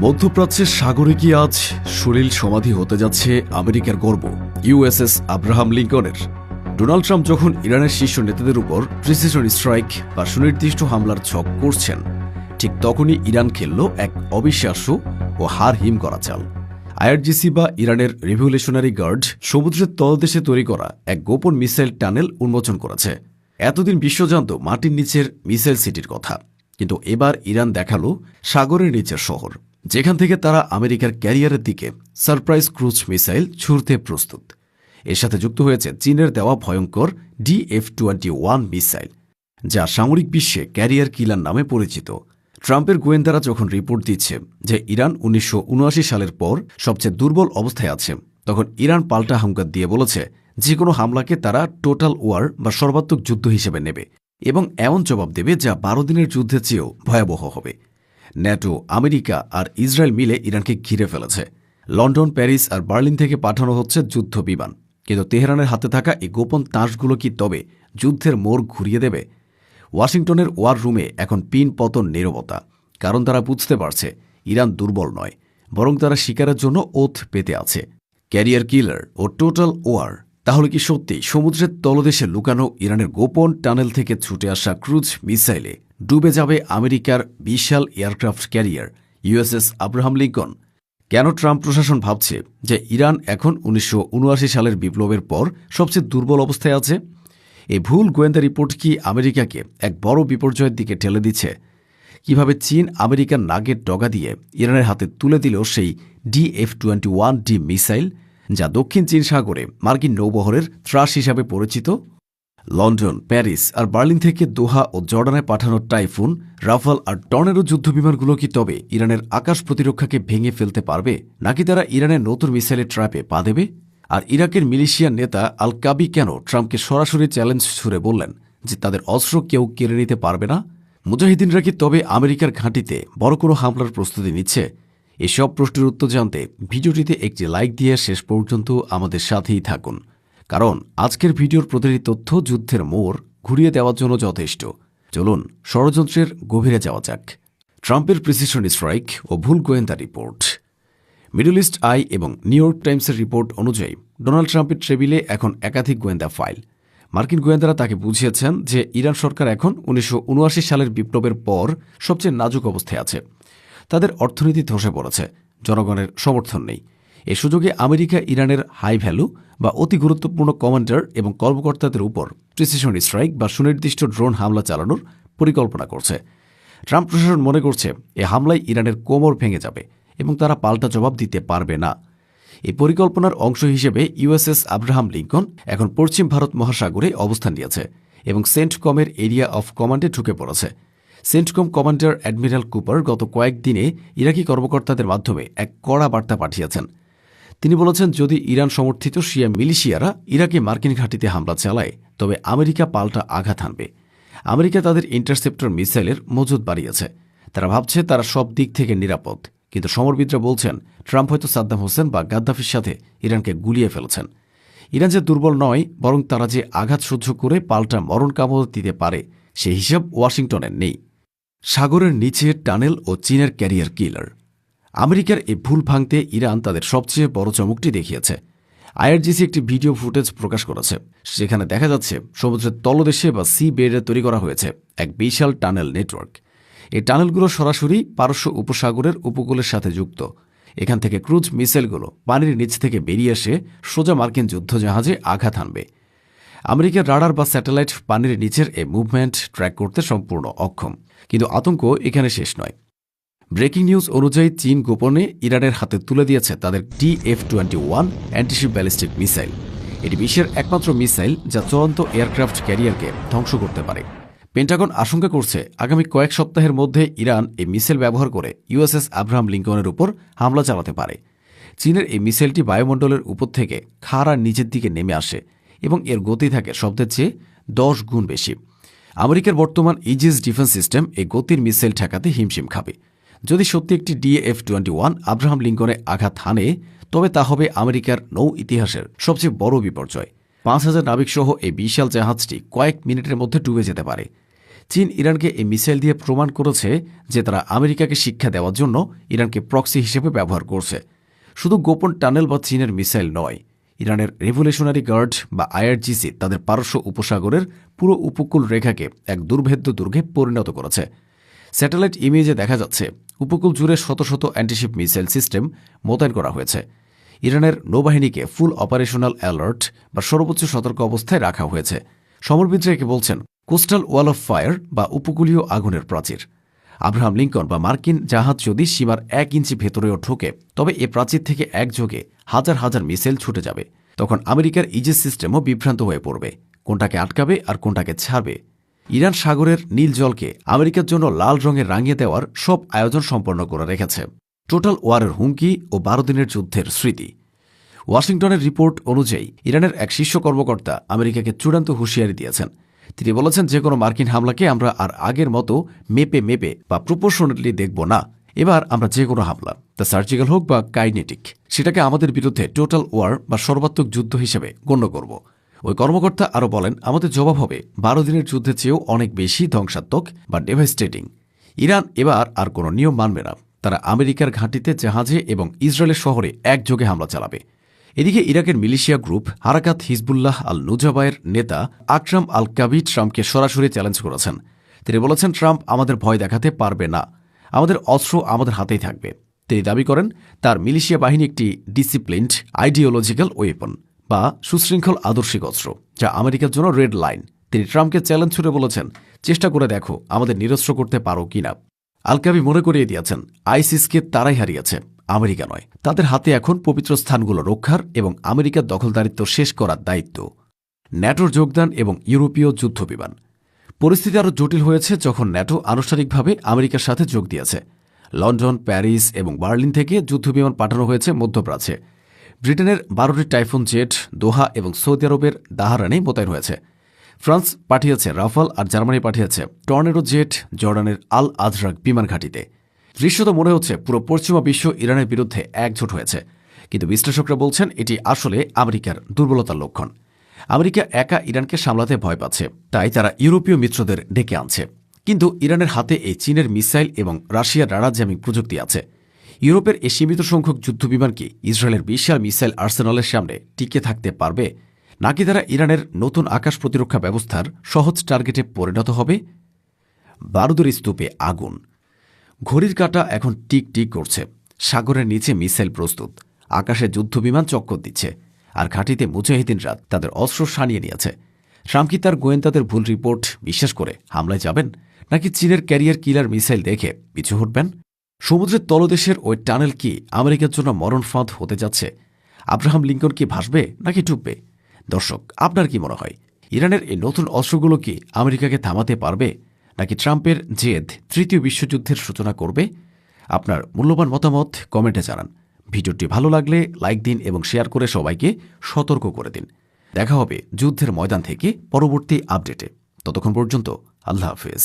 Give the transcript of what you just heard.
মধ্যপ্রাচ্যের সাগরে কি আজ সলিল সমাধি হতে যাচ্ছে আমেরিকার গর্ব ইউএসএস আব্রাহাম লিঙ্কনের। ডোনাল্ড ট্রাম্প যখন ইরানের শীর্ষ নেতাদের উপর প্রিসিশন স্ট্রাইক বা সুনির্দিষ্ট হামলার ছক করছেন, ঠিক তখনই ইরান খেলল এক অবিশ্বাস্য ও হার হিম করা চাল। আইআরজিসি বা ইরানের রিভলিউশনারি গার্ড সমুদ্রের তলদেশে তৈরি করা এক গোপন মিসাইল টানেল উন্মোচন করেছে। এতদিন বিশ্ব জানত মাটির নিচের মিসাইল সিটির কথা, কিন্তু এবার ইরান দেখালো সাগরের নিচের শহর, যেখান থেকে তারা আমেরিকার ক্যারিয়ারের দিকে সারপ্রাইজ ক্রুজ মিসাইল ছুড়তে প্রস্তুত। এর সাথে যুক্ত হয়েছে চীনের দেওয়া ভয়ঙ্কর DF-21 মিসাইল, যা সামরিক বিশ্বে ক্যারিয়ার কিলার নামে পরিচিত। ট্রাম্পের গোয়েন্দারা যখন রিপোর্ট দিচ্ছে যে ইরান 1979 সালের পর সবচেয়ে দুর্বল অবস্থায় আছে, তখন ইরান পাল্টা হুঙ্কার দিয়ে বলেছে যে কোনো হামলাকে তারা টোটাল ওয়ার বা সর্বাত্মক যুদ্ধ হিসেবে নেবে এবং এমন জবাব দেবে যা 12 দিনের যুদ্ধের চেয়েও ভয়াবহ হবে। ন্যাটো, আমেরিকা আর ইসরায়েল মিলে ইরানকে ঘিরে ফেলেছে। লন্ডন, প্যারিস আর বার্লিন থেকে পাঠানো হচ্ছে যুদ্ধ বিমান, কিন্তু তেহরানের হাতে থাকা এই গোপন তাসগুলো কি তবে যুদ্ধের মোড় ঘুরিয়ে দেবে? ওয়াশিংটনের ওয়ার রুমে এখন পিন পতন নীরবতা, কারণ তারা বুঝতে পারছে ইরান দুর্বল নয়, বরং তারা শিকারের জন্য ওথ পেতে আছে। ক্যারিয়ার কিলার ও টোটাল ওয়ার, তাহলে কি সত্যি সমুদ্রের তলদেশে লুকানো ইরানের গোপন টানেল থেকে ছুটে আসা ক্রুজ মিসাইলে ডুবে যাবে আমেরিকার বিশাল aircraft carrier USS Abraham Lincoln? কেন ট্রাম্প প্রশাসন ভাবছে যে ইরান এখন 1979 সালের বিপ্লবের পর সবচেয়ে দুর্বল অবস্থায় আছে? এই ভুল গোয়েন্দা রিপোর্ট কি আমেরিকাকে এক বড় বিপর্যয়ের দিকে ঠেলে দিচ্ছে? কিভাবে চীন আমেরিকার নাগের ডগা দিয়ে ইরানের হাতে তুলে দিল সেই DF-21D মিসাইল, যা দক্ষিণ চীন সাগরে মার্কিন নৌবহরের ত্রাস হিসাবে পরিচিত? লন্ডন, প্যারিস আর বার্লিন থেকে দোহা ও জর্ডানে পাঠানো টাইফুন, রাফাল আর টর্নেডো যুদ্ধবিমানগুলো কি তবে ইরানের আকাশ প্রতিরক্ষাকে ভেঙে ফেলতে পারবে, নাকি তারা ইরানের নতুন মিসাইলের ট্র্যাপে পা দেবে? আর ইরাকের মিলিশিয়ার নেতা আল কাবি কেন ট্রাম্পকে সরাসরি চ্যালেঞ্জ ছুড়ে বললেন যে তাদের অস্ত্র কেউ কেড়ে নিতে পারবে না? মুজাহিদিনরা কি তবে আমেরিকার ঘাঁটিতে বড় কোনো হামলার প্রস্তুতি নিচ্ছে? এসব প্রশ্নের উত্তর জানতে ভিডিওটিতে একটি লাইক দিয়ে শেষ পর্যন্ত আমাদের সাথেই থাকুন, কারণ আজকের ভিডিওর প্রতিটি তথ্য যুদ্ধের মোড় ঘুরিয়ে দেওয়ার জন্য যথেষ্ট। চলুন ষড়যন্ত্রের গভীরে যাওয়া যাক। ট্রাম্পের প্রিসিশন স্ট্রাইক ও ভুল গোয়েন্দা রিপোর্ট। মিডল ইস্ট আই এবং নিউ ইয়র্ক টাইমসের রিপোর্ট অনুযায়ী ডোনাল্ড ট্রাম্পের টেবিলে এখন একাধিক গোয়েন্দা ফাইল। মার্কিন গোয়েন্দারা তাকে বুঝিয়েছেন যে ইরান সরকার এখন 1979 সালের বিপ্লবের পর সবচেয়ে নাজুক অবস্থায় আছে। তাদের অর্থনীতি ধসে পড়েছে, জনগণের সমর্থন নেই। এ সুযোগে আমেরিকা ইরানের হাই ভ্যালু বা অতি গুরুত্বপূর্ণ কমান্ডার এবং কর্মকর্তাদের উপর প্রিসিশন স্ট্রাইক বা সুনির্দিষ্ট ড্রোন হামলা চালানোর পরিকল্পনা করছে। ট্রাম্প প্রশাসন মনে করছে এ হামলায় ইরানের কোমর ভেঙে যাবে এবং তারা পাল্টা জবাব দিতে পারবে না। এই পরিকল্পনার অংশ হিসেবে ইউএসএস আব্রাহাম লিঙ্কন এখন পশ্চিম ভারত মহাসাগরে অবস্থান নিয়েছে এবং সেন্টকমের এরিয়া অফ কমান্ডে ঢুকে পড়েছে। সেন্টকম কমান্ডার অ্যাডমিরাল কুপার গত কয়েকদিনে ইরাকি কর্মকর্তাদের মাধ্যমে এক কড়া বার্তা পাঠিয়েছেন। তিনি বলেছেন, যদি ইরান সমর্থিত শিয়া মিলিশিয়ারা ইরাকে মার্কিন ঘাঁটিতে হামলা চালায়, তবে আমেরিকা পাল্টা আঘাত হানবে। আমেরিকা তাদের ইন্টারসেপ্টর মিসাইলের মজুদ বাড়িয়েছে। তারা ভাবছে তারা সব দিক থেকে নিরাপদ, কিন্তু সমরবিদরা বলছেন ট্রাম্প হয়তো সাদ্দাম হোসেন বা গাদ্দাফির সাথে ইরানকে গুলিয়ে ফেলেছেন। ইরান যে দুর্বল নয়, বরং তারা যে আঘাত সহ্য করে পাল্টা মরণ কামড় দিতে পারে, সে হিসাব ওয়াশিংটনের নেই। সাগরের নিচে টানেল ও চীনের ক্যারিয়ার কিলার। আমেরিকার এই ভুল ভাঙতে ইরান তাদের সবচেয়ে বড় চমকটি দেখিয়েছে। আইআরজিসি একটি ভিডিও ফুটেজ প্রকাশ করেছে, সেখানে দেখা যাচ্ছে সমুদ্রের তলদেশে বা সি বেডে তৈরি করা হয়েছে এক বিশাল টানেল নেটওয়ার্ক। এই টানেলগুলো সরাসরি পারস্য উপসাগরের উপকূলের সাথে যুক্ত। এখান থেকে ক্রুজ মিসাইলগুলো পানির নিচ থেকে বেরিয়ে এসে সোজা মার্কিন যুদ্ধজাহাজে আঘাত হানবে। আমেরিকার রাডার বা স্যাটেলাইট পানির নিচের এই মুভমেন্ট ট্র্যাক করতে সম্পূর্ণ অক্ষম। কিন্তু আতঙ্ক এখানে শেষ নয়। ব্রেকিং নিউজ অনুযায়ী চীন গোপনে ইরানের হাতে তুলে দিয়েছে তাদের DF-21 অ্যান্টিশিপ ব্যালিস্টিক মিসাইল। এটি বিশ্বের একমাত্র মিসাইল যা চলন্ত এয়ারক্রাফট ক্যারিয়ারকে ধ্বংস করতে পারে। পেন্টাগন আশঙ্কা করছে আগামী কয়েক সপ্তাহের মধ্যে ইরান এই মিসাইল ব্যবহার করে ইউএসএস আব্রাহাম লিঙ্কনের উপর হামলা চালাতে পারে। চীনের এই মিসাইলটি বায়ুমণ্ডলের উপর থেকে খাড়া নিচের দিকে নেমে আসে এবং এর গতি থাকে শব্দের চেয়ে 10 গুণ বেশি। আমেরিকার বর্তমান ইজিস ডিফেন্স সিস্টেম এই গতির মিসাইল ঠেকাতে হিমশিম খাবে। যদি সত্যি একটি DF-21 আব্রাহাম লিঙ্কনে আঘাত হানে, তবে তা হবে আমেরিকার নৌ ইতিহাসের সবচেয়ে বড় বিপর্যয়। 5000 নাবিকসহ এই বিশাল জাহাজটি কয়েক মিনিটের মধ্যে ডুবে যেতে পারে। চীন ইরানকে এই মিসাইল দিয়ে প্রমাণ করেছে যে তারা আমেরিকাকে শিক্ষা দেওয়ার জন্য ইরানকে প্রক্সি হিসেবে ব্যবহার করছে। শুধু গোপন টানেল বা চীনের মিসাইল নয়, ইরানের রেভলিউশনারি গার্ড বা আইআরজিসি তাদের পারস্য উপসাগরের পুরো উপকূল রেখাকে এক দুর্ভেদ্য দুর্গে পরিণত করেছে। স্যাটেলাইট ইমেজে দেখা যাচ্ছে উপকূল জুড়ে শত শত অ্যান্টিশিপ মিসাইল সিস্টেম মোতায়েন করা হয়েছে। ইরানের নৌবাহিনীকে ফুল অপারেশনাল অ্যালার্ট বা সর্বোচ্চ সতর্ক অবস্থায় রাখা হয়েছে। সমরবিদরা একে বলছেন কোস্টাল ওয়াল অফ ফায়ার বা উপকূলীয় আগুনের প্রাচীর। আব্রাহাম লিঙ্কন বা মার্কিন জাহাজ যদি সীমার 1 ইঞ্চি ভেতরেও ঢোকে, তবে এ প্রাচীর থেকে একযোগে হাজার হাজার মিসাইল ছুটে যাবে। তখন আমেরিকার ইজেস সিস্টেমও বিভ্রান্ত হয়ে পড়বে, কোনটাকে আটকাবে আর কোনটাকে ছাড়বে। ইরান সাগরের নীল জলকে আমেরিকার জন্য লাল রঙে রাঙিয়ে দেওয়ার সব আয়োজন সম্পন্ন করে রেখেছে। টোটাল ওয়ারের হুমকি ও 12 দিনের যুদ্ধের স্মৃতি। ওয়াশিংটনের রিপোর্ট অনুযায়ী ইরানের এক শীর্ষ কর্মকর্তা আমেরিকাকে চূড়ান্ত হুঁশিয়ারি দিয়েছেন। তিনি বলেছেন, যে কোনো মার্কিন হামলাকে আমরা আর আগের মতো মেপে বা প্রপোর্শনেটলি দেখব না। এবার আমরা যে কোনো হামলা, তা সার্জিক্যাল হোক বা কাইনেটিক, সেটাকে আমাদের বিরুদ্ধে টোটাল ওয়ার বা সর্বাত্মক যুদ্ধ হিসেবে গণ্য করব। ওই কর্মকর্তা আরও বলেন, আমাদের জবাব হবে 12 দিনের যুদ্ধের চেয়েও অনেক বেশি ধ্বংসাত্মক বা ডেভাস্টেটিং। ইরান এবার আর কোনো নিয়ম মানবে না। তারা আমেরিকার ঘাঁটিতে, জাহাজে এবং ইসরায়েলের শহরে একযোগে হামলা চালাবে। এদিকে ইরাকের মিলিশিয়া গ্রুপ হারাকাত হিজবুল্লাহ আল নুজাবায়ের নেতা আকরাম আল কাবি ট্রাম্পকে সরাসরি চ্যালেঞ্জ করেছেন। তিনি বলেছেন, ট্রাম্প আমাদের ভয় দেখাতে পারবে না, আমাদের অস্ত্র আমাদের হাতেই থাকবে। তিনি দাবি করেন তার মিলিশিয়া বাহিনী একটি ডিসিপ্লিনড আইডিওলজিক্যাল ওয়েপন বা সুশৃঙ্খল আদর্শিক অস্ত্র, যা আমেরিকার জন্য রেড লাইন। তিনি ট্রাম্পকে চ্যালেঞ্জ ছুড়ে বলেছেন, চেষ্টা করে দেখো আমাদের নিরস্ত্র করতে পারো কিনা। আল কাবি মনে করিয়ে দিয়েছেন, আইসিসকে তারাই হারিয়েছে, আমেরিকা নয়। তাদের হাতে এখন পবিত্র স্থানগুলো রক্ষার এবং আমেরিকার দখলদারিত্ব শেষ করার দায়িত্ব। ন্যাটোর যোগদান এবং ইউরোপীয় যুদ্ধবিমান। পরিস্থিতি আরও জটিল হয়েছে যখন ন্যাটো আনুষ্ঠানিকভাবে আমেরিকার সাথে যোগ দিয়েছে। লন্ডন, প্যারিস এবং বার্লিন থেকে যুদ্ধবিমান পাঠানো হয়েছে মধ্যপ্রাচ্যে। ব্রিটেনের 12টি টাইফুন জেট দোহা এবং সৌদি আরবের দাহারানে মোতায়েন হয়েছে। ফ্রান্স পাঠিয়েছে রাফাল আর জার্মানি পাঠিয়েছে টর্নেডো জেট জর্ডানের আল আজরাক বিমান ঘাঁটিতে। দৃশ্যত মনে হচ্ছে পুরো পশ্চিমা বিশ্ব ইরানের বিরুদ্ধে একজোট হয়েছে, কিন্তু বিশ্লেষকরা বলছেন এটি আসলে আমেরিকার দুর্বলতার লক্ষণ। আমেরিকা একা ইরানকে সামলাতে ভয় পাচ্ছে, তাই তারা ইউরোপীয় মিত্রদের ডেকে আনছে। কিন্তু ইরানের হাতে এই চীনের মিসাইল এবং রাশিয়ার রাডার জ্যামিং প্রযুক্তি আছে। ইউরোপের এই সীমিত সংখ্যক যুদ্ধবিমান কি ইসরায়েলের বিশাল মিসাইল আর্সেনালের সামনে টিকে থাকতে পারবে, নাকি তারা ইরানের নতুন আকাশ প্রতিরক্ষা ব্যবস্থার সহজ টার্গেটে পরিণত হবে? বারুদের স্তূপে আগুন। ঘড়ির কাঁটা এখন টিক টিক করছে। সাগরের নিচে মিসাইল প্রস্তুত, আকাশে যুদ্ধবিমান চক্কর দিচ্ছে, আর ঘাঁটিতে মুজাহিদিনরা তাদের অস্ত্র সানিয়ে নিয়েছে। ট্রাম্প কি তার গোয়েন্দাদের ভুল রিপোর্ট বিশ্বাস করে হামলায় যাবেন, নাকি চীনের ক্যারিয়ার কিলার মিসাইল দেখে পিছু হটবেন? সমুদ্রের তলদেশের ওই টানেল কি আমেরিকার জন্য মরণ ফাঁদ হতে যাচ্ছে? আব্রাহাম লিঙ্কন কি ভাসবে নাকি ডুববে? দর্শক, আপনার কি মনে হয়, ইরানের এই নতুন অস্ত্রগুলো কি আমেরিকাকে থামাতে পারবে, নাকি ট্রাম্পের জেদ তৃতীয় বিশ্বযুদ্ধের সূচনা করবে? আপনার মূল্যবান মতামত কমেন্টে জানান। ভিডিওটি ভালো লাগলে লাইক দিন এবং শেয়ার করে সবাইকে সতর্ক করে দিন। দেখা হবে যুদ্ধের ময়দান থেকে পরবর্তী আপডেটে। ততক্ষণ পর্যন্ত আল্লাহ হাফেজ।